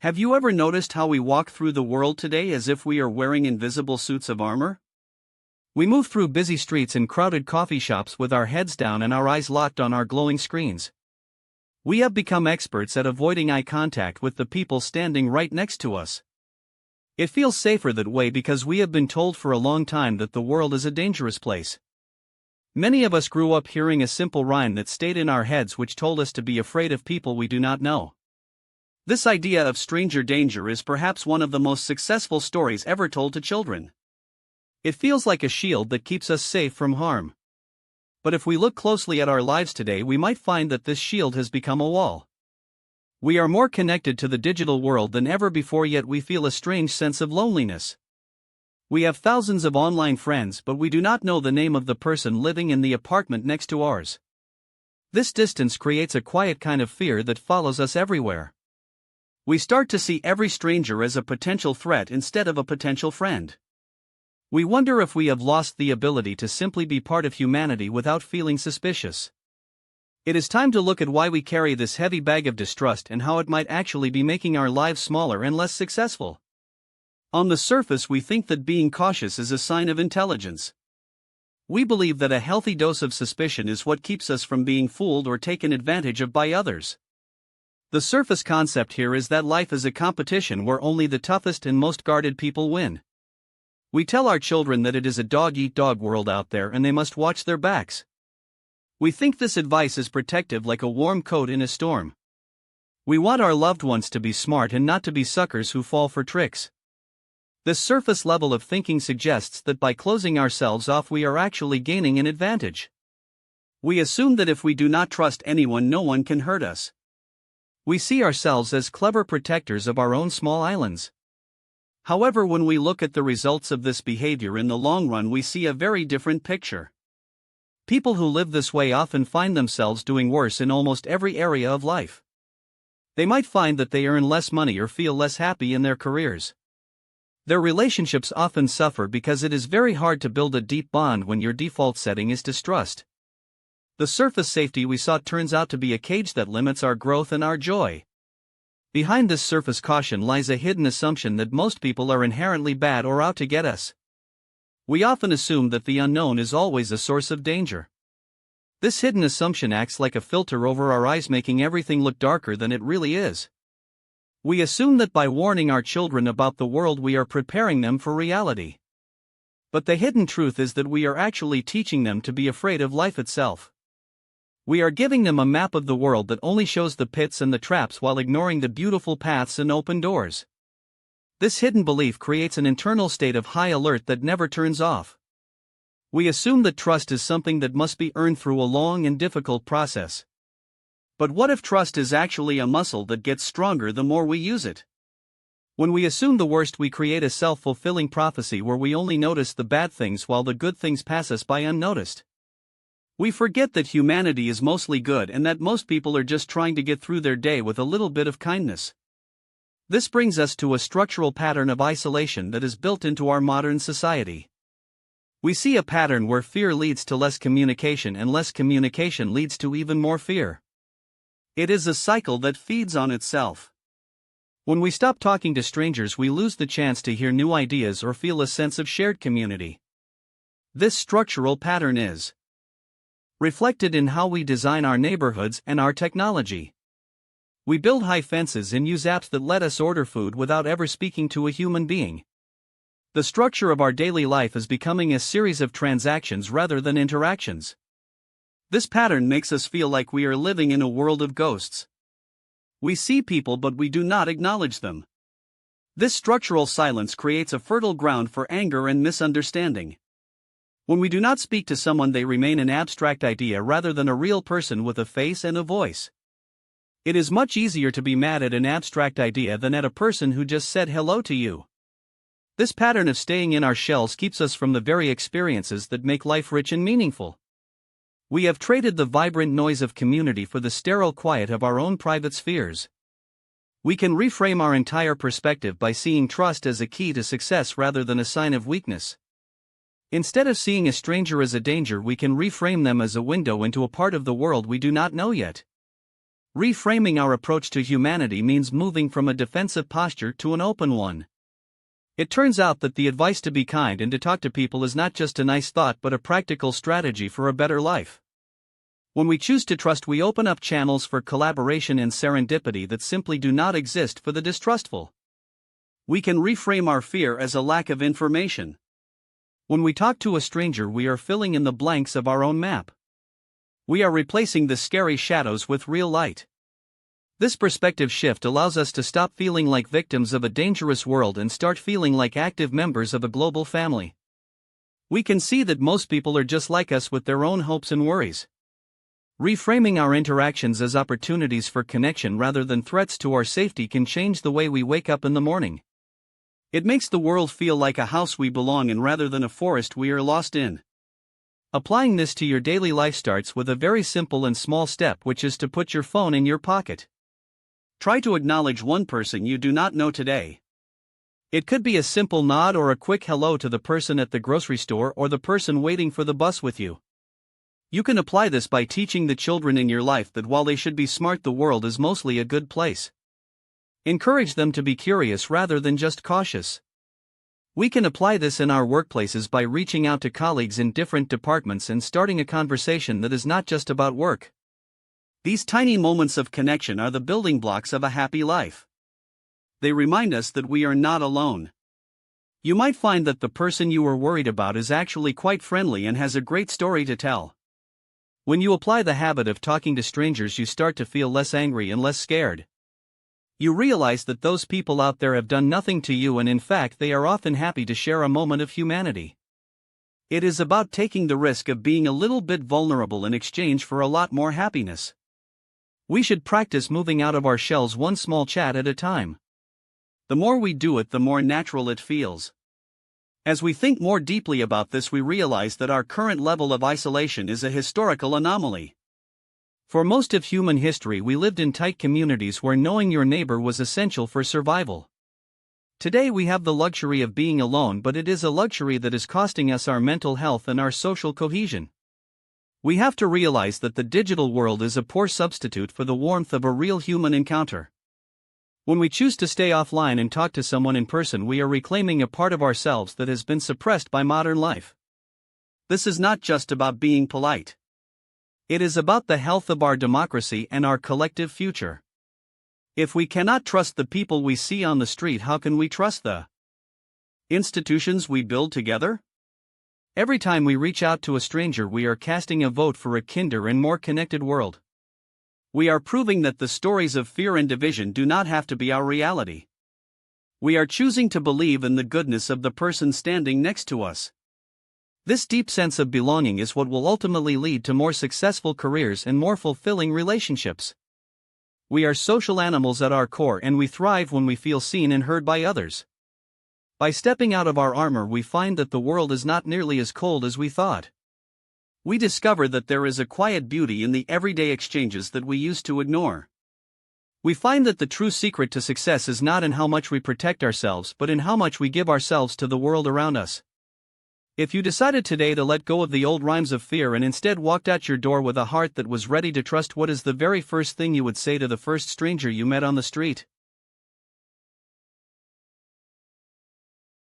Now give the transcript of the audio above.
Have you ever noticed how we walk through the world today as if we are wearing invisible suits of armor? We move through busy streets and crowded coffee shops with our heads down and our eyes locked on our glowing screens. We have become experts at avoiding eye contact with the people standing right next to us. It feels safer that way because we have been told for a long time that the world is a dangerous place. Many of us grew up hearing a simple rhyme that stayed in our heads which told us to be afraid of people we do not know. This idea of stranger danger is perhaps one of the most successful stories ever told to children. It feels like a shield that keeps us safe from harm. But if we look closely at our lives today, we might find that this shield has become a wall. We are more connected to the digital world than ever before, yet we feel a strange sense of loneliness. We have thousands of online friends, but we do not know the name of the person living in the apartment next to ours. This distance creates a quiet kind of fear that follows us everywhere. We start to see every stranger as a potential threat instead of a potential friend. We wonder if we have lost the ability to simply be part of humanity without feeling suspicious. It is time to look at why we carry this heavy bag of distrust and how it might actually be making our lives smaller and less successful. On the surface, we think that being cautious is a sign of intelligence. We believe that a healthy dose of suspicion is what keeps us from being fooled or taken advantage of by others. The surface concept here is that life is a competition where only the toughest and most guarded people win. We tell our children that it is a dog-eat-dog world out there and they must watch their backs. We think this advice is protective like a warm coat in a storm. We want our loved ones to be smart and not to be suckers who fall for tricks. This surface level of thinking suggests that by closing ourselves off we are actually gaining an advantage. We assume that if we do not trust anyone, no one can hurt us. We see ourselves as clever protectors of our own small islands. However, when we look at the results of this behavior in the long run, we see a very different picture. People who live this way often find themselves doing worse in almost every area of life. They might find that they earn less money or feel less happy in their careers. Their relationships often suffer because it is very hard to build a deep bond when your default setting is distrust. The surface safety we sought turns out to be a cage that limits our growth and our joy. Behind this surface caution lies a hidden assumption that most people are inherently bad or out to get us. We often assume that the unknown is always a source of danger. This hidden assumption acts like a filter over our eyes, making everything look darker than it really is. We assume that by warning our children about the world we are preparing them for reality. But the hidden truth is that we are actually teaching them to be afraid of life itself. We are giving them a map of the world that only shows the pits and the traps while ignoring the beautiful paths and open doors. This hidden belief creates an internal state of high alert that never turns off. We assume that trust is something that must be earned through a long and difficult process. But what if trust is actually a muscle that gets stronger the more we use it? When we assume the worst, we create a self-fulfilling prophecy where we only notice the bad things while the good things pass us by unnoticed. We forget that humanity is mostly good and that most people are just trying to get through their day with a little bit of kindness. This brings us to a structural pattern of isolation that is built into our modern society. We see a pattern where fear leads to less communication and less communication leads to even more fear. It is a cycle that feeds on itself. When we stop talking to strangers, we lose the chance to hear new ideas or feel a sense of shared community. This structural pattern is reflected in how we design our neighborhoods and our technology. We build high fences and use apps that let us order food without ever speaking to a human being. The structure of our daily life is becoming a series of transactions rather than interactions. This pattern makes us feel like we are living in a world of ghosts. We see people but we do not acknowledge them. This structural silence creates a fertile ground for anger and misunderstanding. When we do not speak to someone, they remain an abstract idea rather than a real person with a face and a voice. It is much easier to be mad at an abstract idea than at a person who just said hello to you. This pattern of staying in our shells keeps us from the very experiences that make life rich and meaningful. We have traded the vibrant noise of community for the sterile quiet of our own private spheres. We can reframe our entire perspective by seeing trust as a key to success rather than a sign of weakness. Instead of seeing a stranger as a danger, we can reframe them as a window into a part of the world we do not know yet. Reframing our approach to humanity means moving from a defensive posture to an open one. It turns out that the advice to be kind and to talk to people is not just a nice thought but a practical strategy for a better life. When we choose to trust, we open up channels for collaboration and serendipity that simply do not exist for the distrustful. We can reframe our fear as a lack of information. When we talk to a stranger, we are filling in the blanks of our own map. We are replacing the scary shadows with real light. This perspective shift allows us to stop feeling like victims of a dangerous world and start feeling like active members of a global family. We can see that most people are just like us with their own hopes and worries. Reframing our interactions as opportunities for connection rather than threats to our safety can change the way we wake up in the morning. It makes the world feel like a house we belong in rather than a forest we are lost in. Applying this to your daily life starts with a very simple and small step, which is to put your phone in your pocket. Try to acknowledge one person you do not know today. It could be a simple nod or a quick hello to the person at the grocery store or the person waiting for the bus with you. You can apply this by teaching the children in your life that while they should be smart, the world is mostly a good place. Encourage them to be curious rather than just cautious. We can apply this in our workplaces by reaching out to colleagues in different departments and starting a conversation that is not just about work. These tiny moments of connection are the building blocks of a happy life. They remind us that we are not alone. You might find that the person you were worried about is actually quite friendly and has a great story to tell. When you apply the habit of talking to strangers, you start to feel less angry and less scared. You realize that those people out there have done nothing to you, and in fact they are often happy to share a moment of humanity. It is about taking the risk of being a little bit vulnerable in exchange for a lot more happiness. We should practice moving out of our shells one small chat at a time. The more we do it, the more natural it feels. As we think more deeply about this, we realize that our current level of isolation is a historical anomaly. For most of human history, we lived in tight communities where knowing your neighbor was essential for survival. Today we have the luxury of being alone, but it is a luxury that is costing us our mental health and our social cohesion. We have to realize that the digital world is a poor substitute for the warmth of a real human encounter. When we choose to stay offline and talk to someone in person, we are reclaiming a part of ourselves that has been suppressed by modern life. This is not just about being polite. It is about the health of our democracy and our collective future. If we cannot trust the people we see on the street, how can we trust the institutions we build together? Every time we reach out to a stranger, we are casting a vote for a kinder and more connected world. We are proving that the stories of fear and division do not have to be our reality. We are choosing to believe in the goodness of the person standing next to us. This deep sense of belonging is what will ultimately lead to more successful careers and more fulfilling relationships. We are social animals at our core, and we thrive when we feel seen and heard by others. By stepping out of our armor, we find that the world is not nearly as cold as we thought. We discover that there is a quiet beauty in the everyday exchanges that we used to ignore. We find that the true secret to success is not in how much we protect ourselves, but in how much we give ourselves to the world around us. If you decided today to let go of the old rhymes of fear and instead walked out your door with a heart that was ready to trust, what is the very first thing you would say to the first stranger you met on the street?